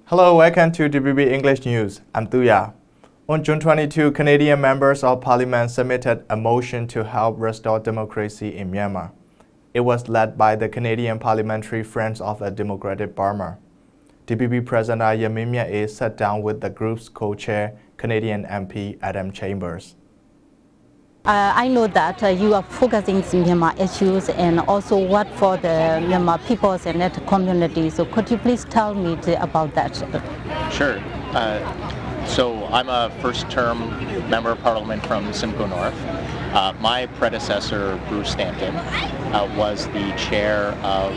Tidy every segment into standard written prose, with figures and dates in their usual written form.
Hello, welcome to DVB English News. I'm Tuya. On June 22, Canadian members of Parliament submitted a motion to help restore democracy in Myanmar. It was led by the Canadian Parliamentary Friends of a Democratic Burma. DVB President Yamin Myat Aye sat down with the group's co-chair, Canadian MP Adam Chambers. I know that you are focusing on Myanmar issues and also what for the Myanmar peoples and that community. So could you please tell me about that? Sure. So I'm a first-term member of Parliament from Simcoe North. My predecessor, Bruce Stanton, was the chair of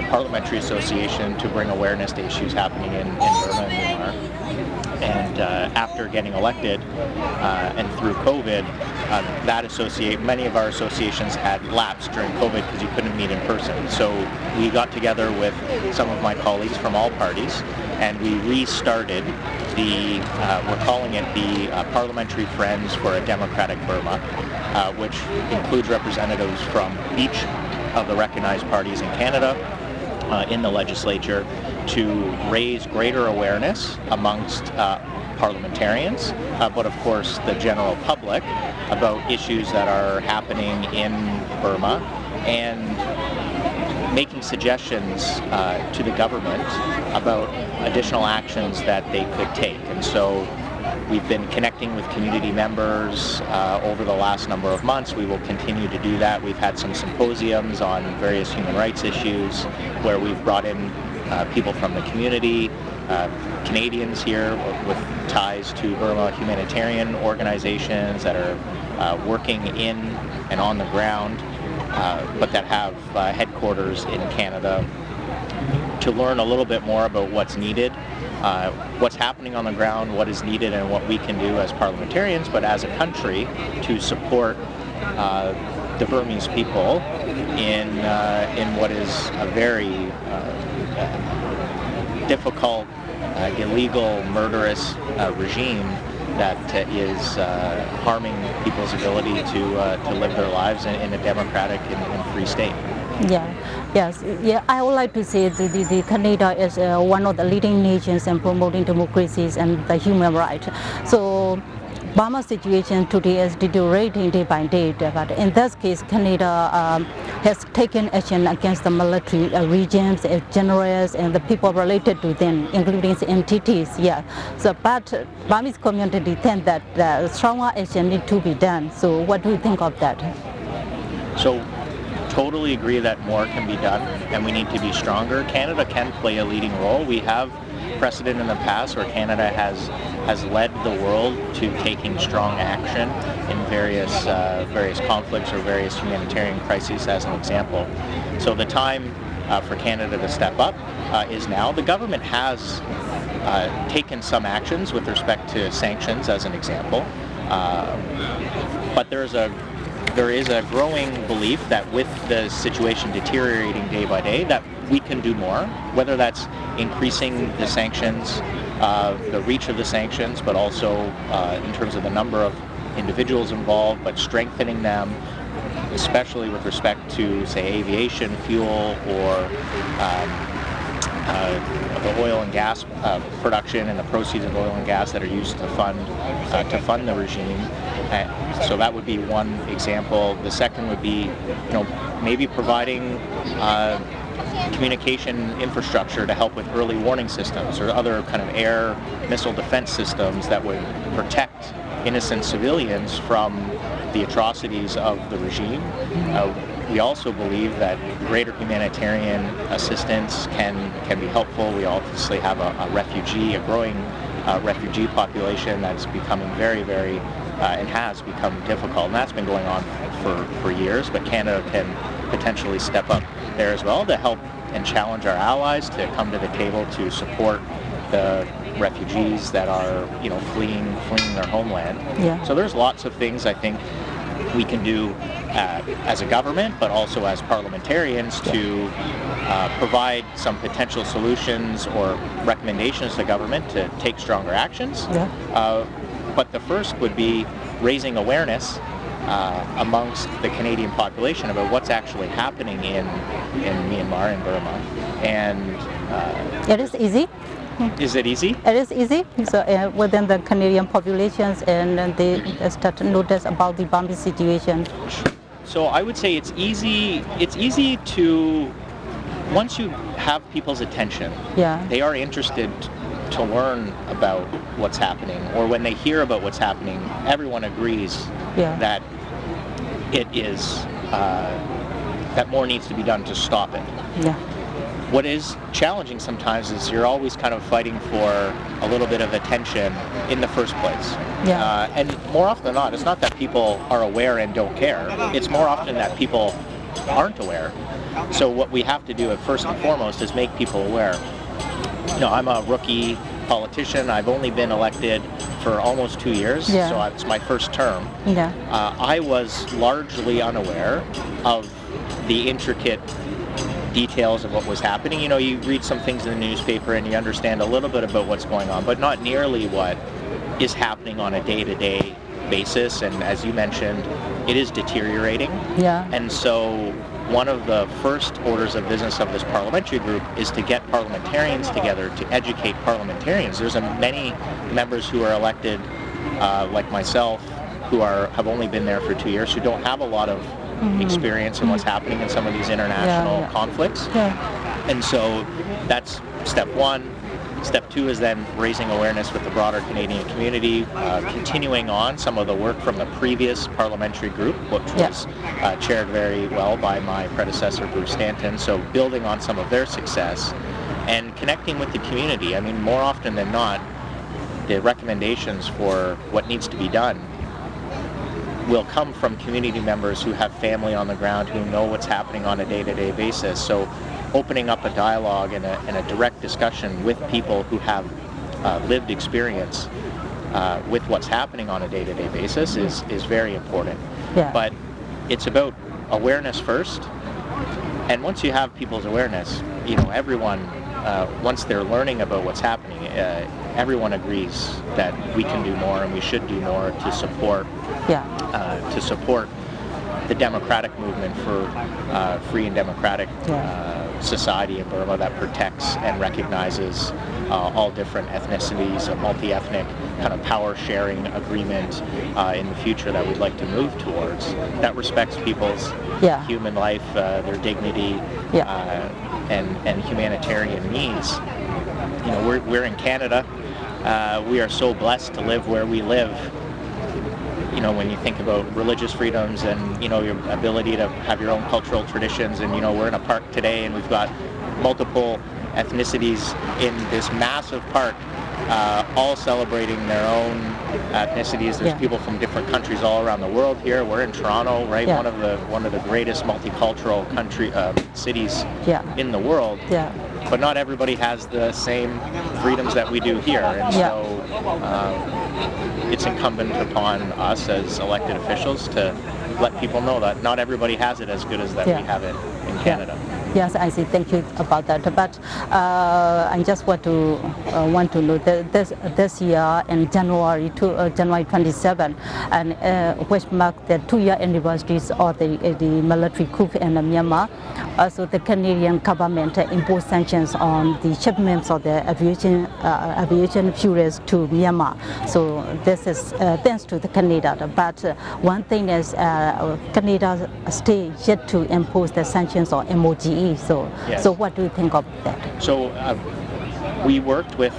Parliamentary Association to bring awareness to issues happening in Burma and Myanmar. And after getting elected and through COVID, many of our associations had lapsed during COVID because you couldn't meet in person. So we got together with some of my colleagues from all parties, and we restarted we're calling it the Parliamentary Friends for a Democratic Burma, which includes representatives from each of the recognized parties in Canada in the legislature to raise greater awareness amongst parliamentarians, but of course the general public about issues that are happening in Burma and making suggestions to the government about additional actions that they could take. And so we've been connecting with community members over the last number of months. We will continue to do that. We've had some symposiums on various human rights issues where we've brought in people from the community, Canadians here with ties to Burma humanitarian organizations that are working in and on the ground, but that have headquarters in Canada, to learn a little bit more about what's needed, what's happening on the ground, what is needed, and what we can do as parliamentarians, but as a country to support the Burmese people in what is a very difficult, illegal, murderous regime that is harming people's ability to live their lives in a democratic and free state. I would like to say that Canada is one of the leading nations in promoting democracies and the human rights. So Burma's situation today is deteriorating day by day, but in this case, Canada has taken action against the military regimes, generals, and the people related to them, including the entities. So, but Burmese community think that stronger action need to be done. So, what do you think of that? So, totally agree that more can be done, and we need to be stronger. Canada can play a leading role. We have precedent in the past where Canada has led the world to taking strong action in various conflicts or various humanitarian crises, as an example. So the time for Canada to step up is now. The government has taken some actions with respect to sanctions, as an example, but there is a growing belief that with the situation deteriorating day by day, that we can do more, whether that's increasing the sanctions, the reach of the sanctions, but also in terms of the number of individuals involved, but strengthening them, especially with respect to, say, aviation fuel or the oil and gas production and the proceeds of oil and gas that are used to fund the regime. So that would be one example. The second would be, maybe providing communication infrastructure to help with early warning systems or other kind of air missile defense systems that would protect innocent civilians from the atrocities of the regime. We also believe that greater humanitarian assistance can be helpful. We obviously have a growing refugee population that's becoming very, very, and has become difficult. And that's been going on for years, but Canada can potentially step up there as well to help and challenge our allies to come to the table to support the refugees that are, fleeing their homeland. So there's lots of things I think we can do as a government, but also as parliamentarians to provide some potential solutions or recommendations to the government to take stronger actions. But the first would be raising awareness amongst the Canadian population about what's actually happening in Myanmar and Burma. And it is easy. Is it easy? It is easy. So within the Canadian populations, and they start to notice about the Burmese situation. So I would say it's easy. It's easy to, once you have people's attention, Yeah. they are interested to learn about what's happening, or when they hear about what's happening, everyone agrees Yeah. that it is that more needs to be done to stop it. Yeah. What is challenging sometimes is you're always kind of fighting for a little bit of attention in the first place. Yeah. And more often than not, it's not that people are aware and don't care. It's more often that people aren't aware. So what we have to do first and foremost is make people aware. You know, I'm a rookie politician. I've only been elected for almost 2 years, Yeah. so it's my first term. Yeah. I was largely unaware of the intricate details of what was happening. You know, you read some things in the newspaper and you understand a little bit about what's going on, but not nearly what is happening on a day-to-day basis. And as you mentioned, it is deteriorating. Yeah. And so one of the first orders of business of this parliamentary group is to get parliamentarians together to educate parliamentarians. There's many members who are elected, like myself, who have only been there for 2 years, who don't have a lot of experience in what's happening in some of these international conflicts. Yeah. And so that's step one. Step two is then raising awareness with the broader Canadian community, continuing on some of the work from the previous parliamentary group, which was chaired very well by my predecessor, Bruce Stanton. So building on some of their success and connecting with the community. I mean, more often than not, the recommendations for what needs to be done will come from community members who have family on the ground, who know what's happening on a day-to-day basis. So opening up a dialogue and a direct discussion with people who have lived experience with what's happening on a day-to-day basis is very important. Yeah. But it's about awareness first, and once you have people's awareness, you know, everyone, once they're learning about what's happening, everyone agrees that we can do more and we should do more to support the democratic movement for free and democratic society in Burma that protects and recognizes all different ethnicities, a multi-ethnic kind of power-sharing agreement in the future that we'd like to move towards, that respects people's human life, their dignity, and humanitarian needs. You know, we're in Canada. We are so blessed to live where we live. You know, when you think about religious freedoms and, you know, your ability to have your own cultural traditions, and, you know, we're in a park today and we've got multiple ethnicities in this massive park, all celebrating their own ethnicities. There's people from different countries all around the world here. We're in Toronto, right? One of the greatest multicultural cities in the world. Yeah. But not everybody has the same freedoms that we do here, and so it's incumbent upon us as elected officials to let people know that not everybody has it as good as that we have it in Canada. Yes, I see. Thank you about that. But I just want to know that this year in January 27, and which marked the 2-year anniversaries of the military coup in Myanmar. Also, the Canadian government imposed sanctions on the shipments of the aviation fuels to Myanmar. So this is thanks to the Canada. But one thing is Canada still yet to impose the sanctions on MOGE. So what do you think of that? So we worked with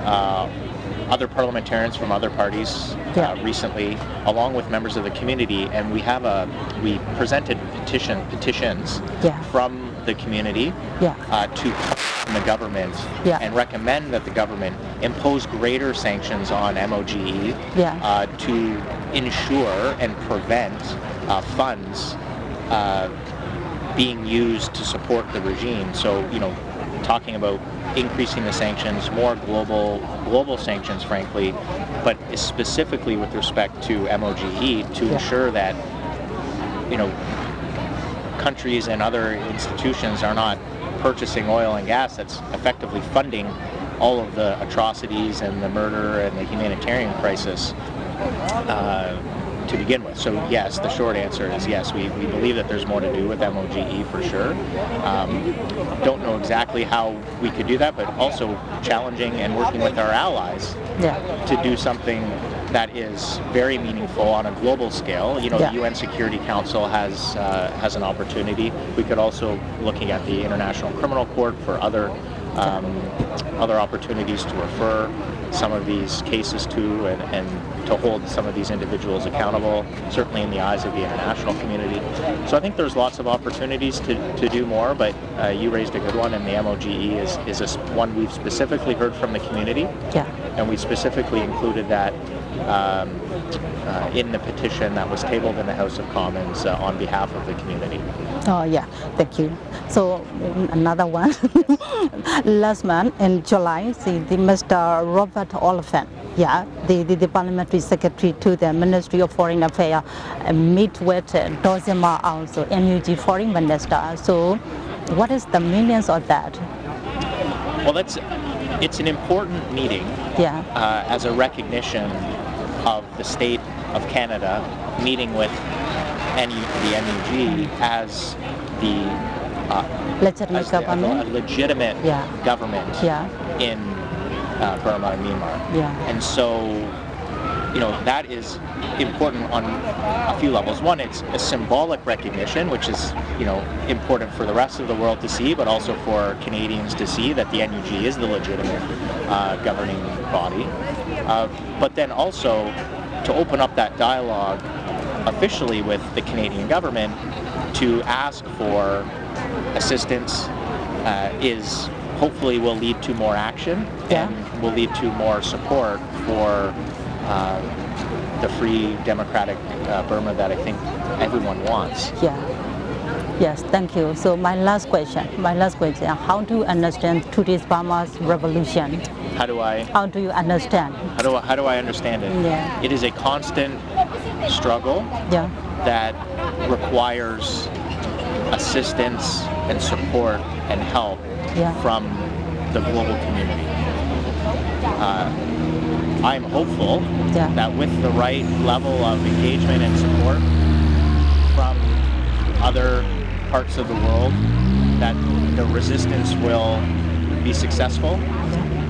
other parliamentarians from other parties recently, along with members of the community, and we presented petitions from the community to the government and recommend that the government impose greater sanctions on MOGE to ensure and prevent funds being used to support the regime. So, you know, talking about increasing the sanctions, more global sanctions, frankly, but specifically with respect to MOGE to ensure that, you know, countries and other institutions are not purchasing oil and gas that's effectively funding all of the atrocities and the murder and the humanitarian crisis to begin with. So yes, the short answer is yes, we believe that there's more to do with MOGE for sure. Don't know exactly how we could do that, but also challenging and working with our allies to do something that is very meaningful on a global scale. You know, the UN Security Council has an opportunity. We could also looking at the International Criminal Court for other opportunities to refer some of these cases to and to hold some of these individuals accountable, certainly in the eyes of the international community. So I think there's lots of opportunities to do more, but you raised a good one, and the MOGE is one we've specifically heard from the community, and we specifically included that in the petition that was tabled in the House of Commons on behalf of the community. Oh yeah, thank you. So another one. Last month in July, the Mr. Robert Oliphant, the Parliamentary Secretary to the Ministry of Foreign Affairs, meet with Dozima, also NUG Foreign Minister. So what is the meaning of that? Well, it's an important meeting as a recognition of the state of Canada meeting with the NUG as legitimate government, legitimate government in Burma and Myanmar. And so, you know, that is important on a few levels. One, it's a symbolic recognition, which is, you know, important for the rest of the world to see, but also for Canadians to see that the NUG is the legitimate governing body. But then also to open up that dialogue officially with the Canadian government to ask for assistance is hopefully will lead to more action and will lead to more support for the free democratic Burma that I think everyone wants. Yes, thank you. So my last question, how do you understand today's Burma's revolution? How do you understand? How do I understand it? It is a constant struggle that requires assistance and support and help from the global community. I'm hopeful that with the right level of engagement and support from other parts of the world, that the resistance will be successful,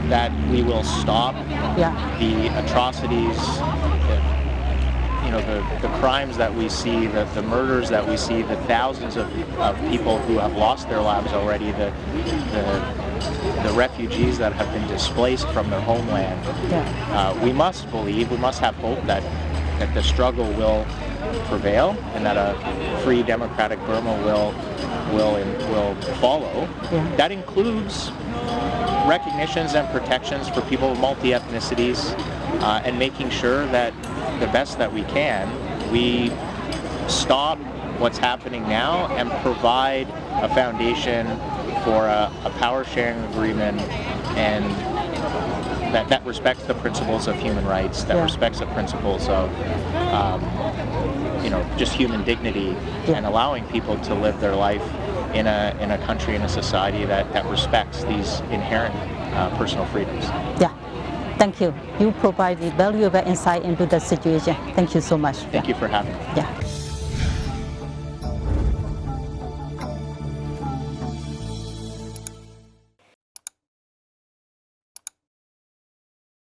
that we will stop the atrocities, the crimes that we see, the murders that we see, the thousands of people who have lost their lives already, the refugees that have been displaced from their homeland. We must have hope that the struggle will prevail and that a free democratic Burma will follow. That includes recognitions and protections for people of multi-ethnicities and making sure that the best that we can, we stop what's happening now and provide a foundation for a power sharing agreement and that respects the principles of human rights, that respects the principles of just human dignity and allowing people to live their life in a country, in a society that respects these inherent personal freedoms. Thank you. You provided valuable insight into the situation. Thank you so much. Thank you for having me.